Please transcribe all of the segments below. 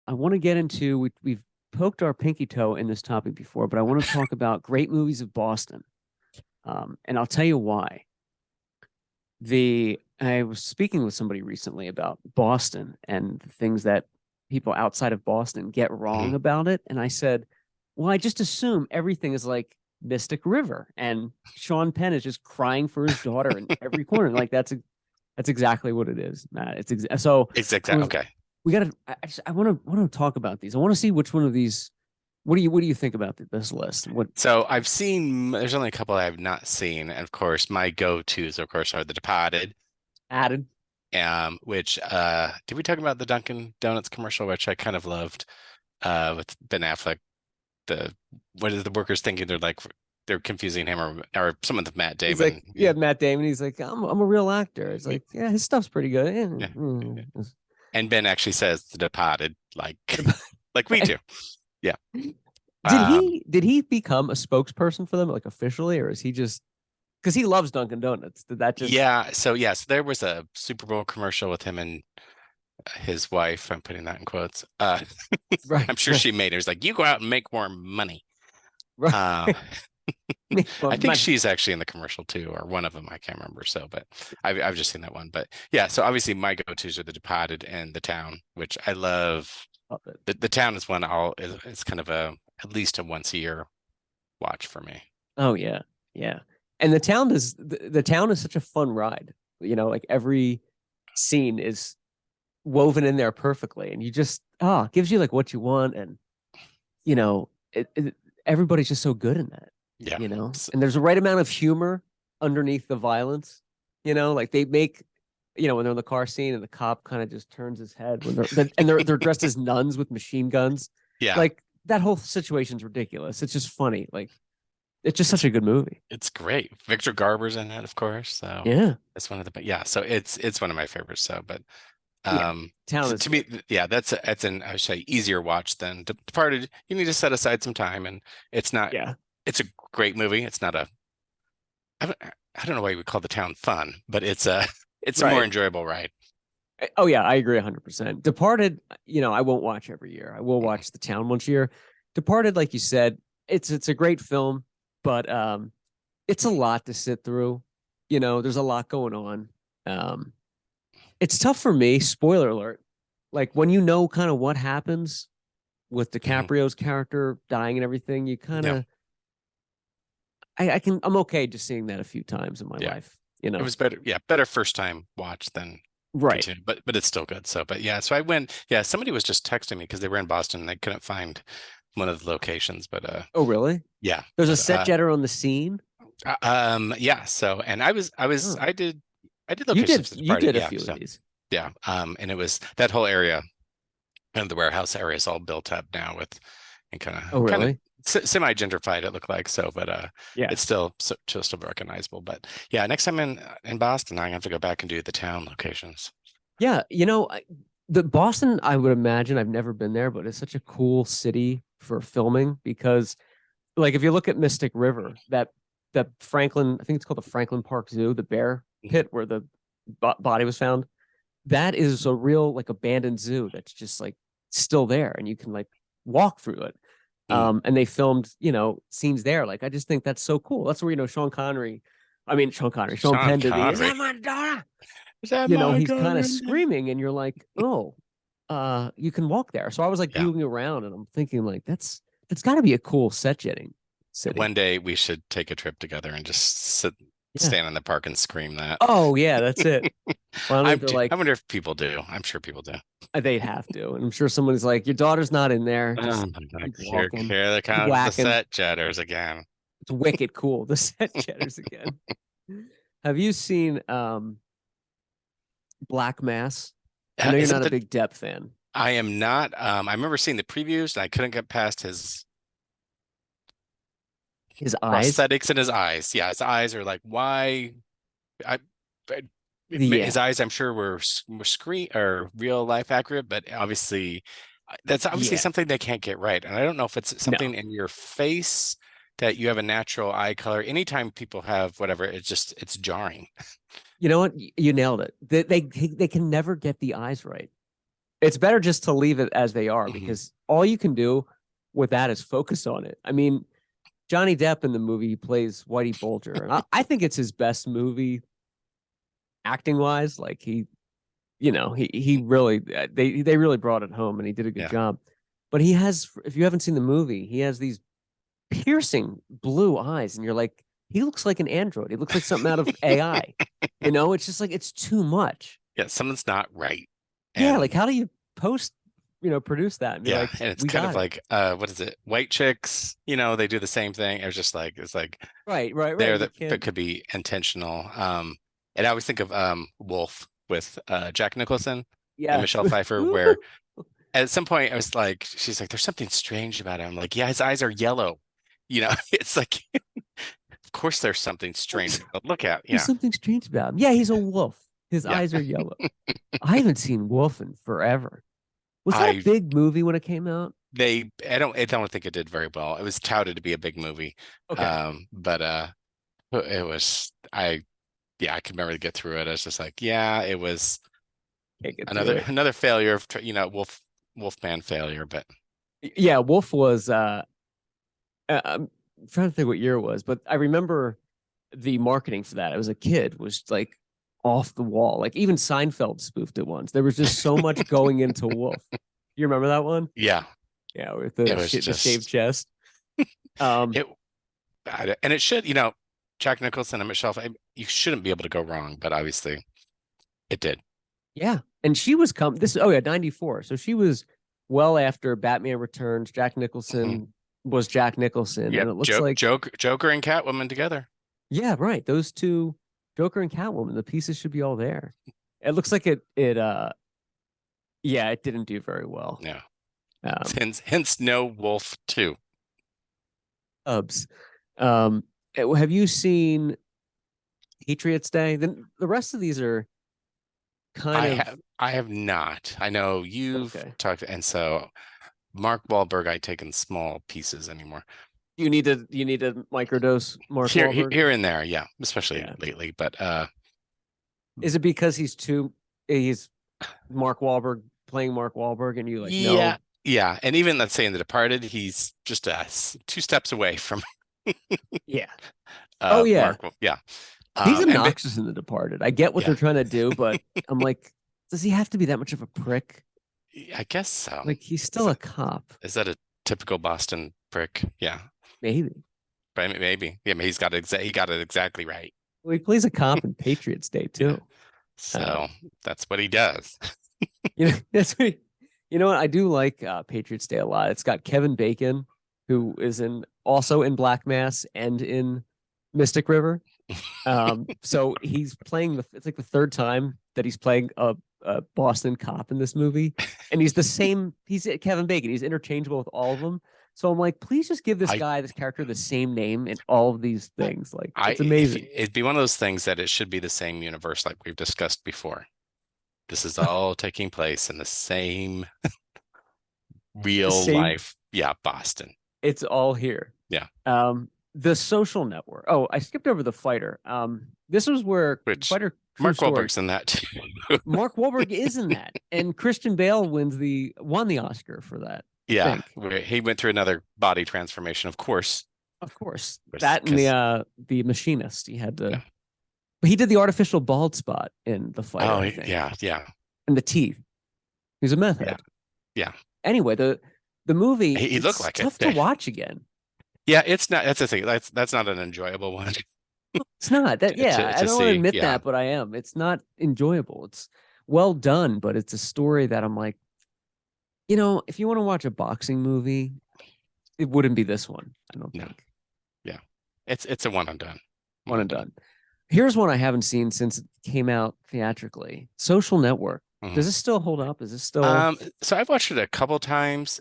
I want to get into we've poked our pinky toe in this topic before, but I want to talk about great movies of Boston. And I'll tell you why. I was speaking with somebody recently about Boston and the things that people outside of Boston get wrong Mhm. about it. And I said, well, I just assume everything is like Mystic River and Sean Penn is just crying for his daughter in every corner. Like that's exactly what it is, Matt. So It's I exact. was Okay. we gotta I want to talk about these. I want to see which one of these what do you think about this list? What So I've seen, there's only a couple I have not seen. And of course, my go-tos, of course, are The Departed, added? which did we talk about the Dunkin' Donuts commercial, which I kind of loved, with Ben Affleck, the what is the workers thinking they're confusing him or someone with Matt He's like, Damon. yeah, Matt Damon. He's like, I'm a real actor. It's like, yeah, his stuff's pretty good. Yeah. Yeah. And Ben actually says The Departed like like we do. Yeah. Did Um, he become a spokesperson for them like officially, or is he just because he loves Dunkin' Donuts? Did that just so there was a Super Bowl commercial with him and his wife. I'm putting that in quotes. right, I'm sure right, she made it. It was like, you go out and make more money. right? Uh, Make more I think money. she's actually in the commercial too, or one of them. I can't remember. So, but I've just seen that one. But yeah, so obviously my go-tos are The Departed and The Town, which I love. Love it. The Town is one it's kind of a at least a once a year watch for me. Oh yeah, yeah. And the town is such a fun ride. Like every scene is woven in there perfectly, and you just it gives you like what you want, and you know everybody's just so good in that. Yeah. And there's a right amount of humor underneath the violence. Like they make when they're in the car scene and the cop kind of just turns his head when they're dressed as nuns with machine guns. Yeah. Like that whole situation's ridiculous. It's just funny. Like it's just It's such a good movie. it's great. Victor Garber's in it, of course. So Yeah. it's one of the but yeah, so it's one of my favorites. So but Yeah. Town is to me, good. yeah, that's an I would say easier watch than Departed. You need to set aside some time, and it's not. Yeah. It's a great movie. It's not a. I don't know why you would call The Town fun, but it's a more Right. enjoyable ride. Oh yeah, I agree 100%. Departed, I won't watch every year. I will watch The Town once a year. Departed, like you said, it's a great film, but it's a lot to sit through. There's a lot going on. Um, it's tough for me. Spoiler alert. Like when you know kind of what happens with Mhm. DiCaprio's character dying and everything, you kind Yeah, of I'm okay just seeing that a few times in my yeah. life. It was better. Yeah, better first time watch than Right. continue, but it's still good. So, but yeah, so I went. Yeah, somebody was just texting me because they were in Boston and they couldn't find one of the locations, but Oh, really? yeah, There's a but set jetter on the scene. yeah. So, and Oh, I did you locations did for the you party. did a Yeah, few of so these. yeah, and it was that whole area and the warehouse area is all built up now with and Oh, kind of really? semi gentrified it looked like so, but Yeah. it's still recognizable. But yeah, next time in Boston, I have to go back and do the town locations. Yeah, the Boston, I would imagine I've never been there, but it's such a cool city for filming because like if you look at Mystic River, that Franklin, I think it's called the Franklin Park Zoo, the bear Mhm. pit where the body was found. That is a real like abandoned zoo that's just like still there and you can like walk through it. Mm. And they filmed, scenes there. Like I just think that's so cool. That's where, Sean Sean Penn did the is Connery. that my daughter? Is that my He's kind of God? screaming and you're like, oh, you can walk there. So I was like Yeah. googling around and I'm thinking like that's gotta be a cool set jetting city. One day we should take a trip together and just Yeah. stand in the park and scream that. Oh yeah, that's it. Finally, they're I like, wonder if people do. I'm sure people do. they'd have to. And I'm sure someone's like, your daughter's not in there. Oh Just my God. keep walking, Here they keep come the whacking. set jetters again. It's wicked cool. The set jetters again. Have you seen Black Mass? I know you're Is that not a the big Depp fan. I am not. I remember seeing the previews and I couldn't get past his His eyes. prosthetics in his eyes. Yeah, his eyes are like, why? I, I his Yeah. eyes, I'm sure were screen or real life accurate, but obviously that's obviously Yeah. something they can't get right. And I don't know if it's No. something in your face that you have a natural eye color. Anytime people have whatever, it's jarring. You know what? You nailed it. They can never get the eyes right. It's better just to leave it as they are, Mhm. because all you can do with that is focus on it. I mean, Johnny Depp in the movie plays Whitey Bulger, and I think it's his best movie acting wise. Like he really they really brought it home, and he did a good Yeah. job. But he has, if you haven't seen the movie, he has these piercing blue eyes, and you're like, he looks like an android. He looks like something out of AI. It's just like it's too much. Yeah, something's not right. Yeah, like And how do you produce that and be yeah, like, and it's we kind of got it. like what is it? White chicks, they do the same thing. It's like Right, right, right. there You that can't. could be intentional. And I always think of Wolf with Jack Nicholson and Yes. Michelle Pfeiffer, where at some point I was like, she's like, there's something strange about him. I'm like, yeah, his eyes are yellow. It's like, of course there's something strange. But look at, There's yeah. something strange about him. Yeah, he's a wolf. His Yeah. eyes are yellow. I haven't seen Wolf in forever. Was that a I big movie when it came out? I don't think it did very well. It was touted to be a big movie. Okay. But it was I could never get through it. I was just like, yeah, it was Can't get through another it. another failure of Wolfman failure. But Yeah, Wolf was I'm trying to think what year it was, but I remember the marketing for that. I was a kid, was like off the wall. Like even Seinfeld spoofed it once. There was just so much going into Wolf. You remember that one? yeah, Yeah, with it the was the shaved just chest. Um, it. And it should, Jack Nicholson and Michelle, you shouldn't be able to go wrong, but obviously it did. yeah. And she was oh yeah, 94. So she was well after Batman Returns. Jack Mhm. Nicholson was Jack Nicholson. And Yep, it looks like, Joker and Catwoman together. yeah, right. Those two, Joker and Catwoman, the pieces should be all there. It looks like it yeah, it didn't do very well. Yeah, Um hence no Wolf 2. Ubs. Have you seen Patriots Day? Then the rest of these are kind I of have I have not. I know you've okay. talked, and so Mark Wahlberg, I take in small pieces anymore. You need to microdose Mark Here Wahlberg. here and there, yeah, especially Yeah. lately. But Is it because he's Mark Wahlberg playing Mark Wahlberg and you like yeah, no? yeah, and even let's say in The Departed, he's just two steps away from Yeah. Oh yeah. Mark. Yeah, He's and obnoxious in The Departed. I get what yeah, they're trying to do, but I'm like, does he have to be that much of a prick? I guess so. Like he's Is still a that cop. is that a typical Boston prick? Yeah, Maybe. but maybe. Yeah, he got it exactly right. Well, he plays a cop in Patriots Day Yeah, too. so Um, that's what he does. that's what you know what I do like Patriots Day a lot. It's got Kevin Bacon, who is in also in Black Mass and in Mystic River. So he's playing it's like the third time that he's playing a Boston cop in this movie, and he's the same. He's Kevin Bacon. He's interchangeable with all of them. So I'm like, please just give I this character, the same name in all of these things. Like, I it's if amazing. it'd be one of those things that it should be the same universe like we've discussed before. This is all taking place in the same The real same. life, yeah, Boston. It's all here. Yeah, The Social Network. Oh, I skipped over The Fighter. This was where which Fighter, true Mark story. Wahlberg's in that too. Mark Wahlberg is in that, and Christian Bale won the Oscar for that. I Yeah, think. he went through another body transformation, of course, Of course, that and because the Machinist. He had yeah. to. He did the artificial bald spot in The Fighter, Oh, I think, yeah, yeah, and the teeth. He's a meth yeah, head. yeah. Anyway, the movie, He looked it's like it. tough to watch again. Yeah, it's not. That's the thing. That's not an enjoyable one It's not that. Yeah, I to don't want to see. admit Yeah, that, but I am. It's not enjoyable. It's well done, but it's a story that I'm like, if you want to watch a boxing movie, it wouldn't be this one. I don't no, think. yeah. It's a one and done. One and done. Here's one I haven't seen since it came out theatrically. Social Network. Does Mhm. this still hold up? Is this still? So I've watched it a couple times.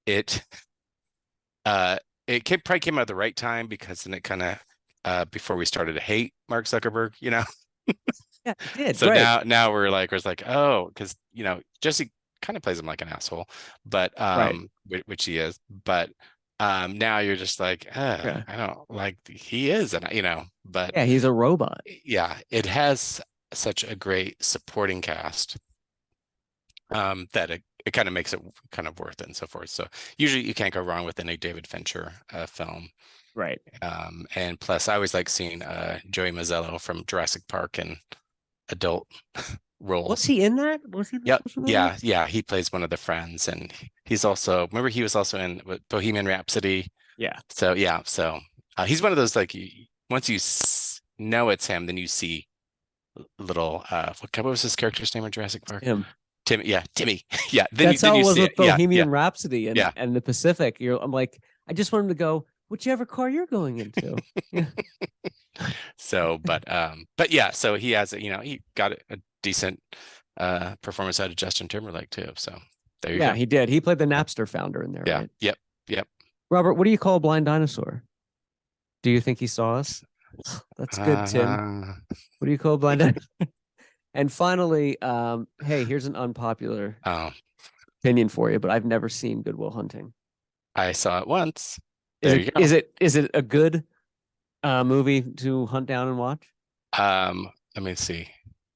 It uh probably came out at the right time because then it kind of before we started to hate Mark Zuckerberg. Yeah, it did. So Right. now we're like, oh, because Jesse kind of plays him like an asshole, but Right. which he is, but now you're just like, Yeah. I don't like he is, and but Yeah, he's a robot. yeah, it has such a great supporting cast. that it kind of makes it kind of worth it and so forth. So usually you can't go wrong with any David Fincher film. Right. And plus, I always like seeing Joey Mazzello from Jurassic Park in adult Was roles. he in that? Was he in the Yep. first one that Yeah. was? Yeah. He plays one of the friends, and he's also, remember, he was also in Bohemian Rhapsody. Yeah. So yeah. So he's one of those, like, once you know it's him, then you see little what was his character's name in Jurassic Park? Him. Timmy. Yeah, Timmy. Yeah. That's how Then it you was see it. with Yeah. Yeah. Bohemian Rhapsody Yeah. and the Pacific. I'm like, I just want him to go whichever car you're going into. Yeah. So, but yeah, so he has he got a decent performance out of Justin Timberlake too. So there you Yeah, go. he did. He played the Napster founder in there, Yeah. right? Yep. Yep. Robert, what do you call a blind dinosaur? Do you think he saw us? That's good, Tim. What do you call a blind dinosaur? And finally, hey, here's an unpopular Oh, opinion for you, but I've never seen Good Will Hunting. I saw it once. Is There you it go. is it a good movie to hunt down and watch? Let me see.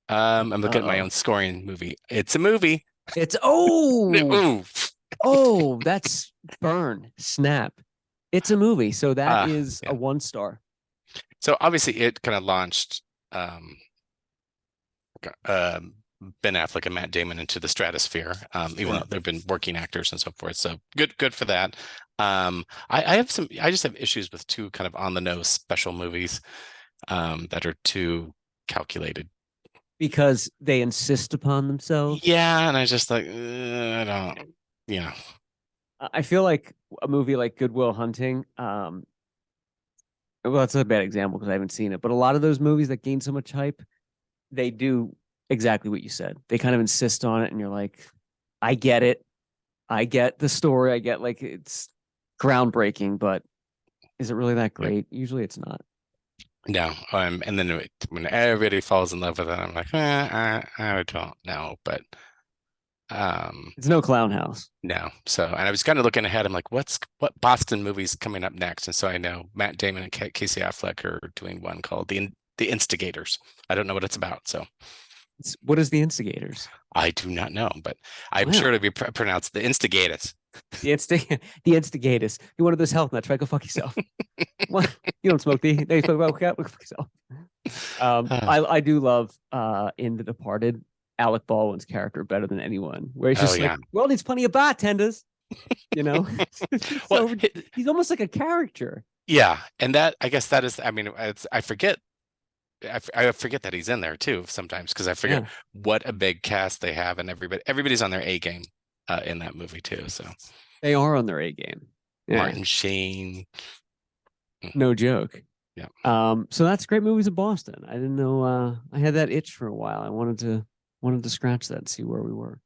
I'm looking at my Uh-oh. own scoring movie. It's a movie. It's Ooh. that's burn, snap. It's a movie, so that is Yeah. a 1 star. So obviously it kind of launched um, Ben Affleck and Matt Damon into the stratosphere, even though they've been working actors and so forth. So good for that. I just have issues with two kind of on the nose special movies that are too calculated. Because they insist upon themselves. Yeah, and I just like I don't, yeah. I feel like a movie like Good Will Hunting, well, it's a bad example because I haven't seen it, but a lot of those movies that gain so much hype, they do exactly what you said. They kind of insist on it, and you're like, I get it. I get the story. I get like it's groundbreaking, but is it really that great? Usually it's not. No, and then when everybody falls in love with it, I'm like, I don't know, but It's no Clown House. no. So, and I was kind of looking ahead. I'm like, what Boston movies coming up next? And so I know Matt Damon and Casey Affleck are doing one called the Instigators. I don't know what it's about, so What is The Instigators? I do not know, but I'm Wow. sure it'll be pronounced the Instigators. The Instigators. You're one of those health nuts, right? Go fuck yourself. What? You don't smoke the. They smoke about go fuck yourself. I do love in The Departed Alec Baldwin's character better than anyone. Where he's just like, well, there's plenty of bartenders. You know, Well, so he's almost like a character. yeah, and that I guess that is. I mean, I forget. I forget that he's in there too sometimes because I forget what a big cast they have, and everybody's on their A game in that movie too. So They are on their A game. Yeah. Martin Sheen. No joke. Yeah. So that's Great Movies of Boston. I didn't know I had that itch for a while. I wanted to scratch that and see where we were.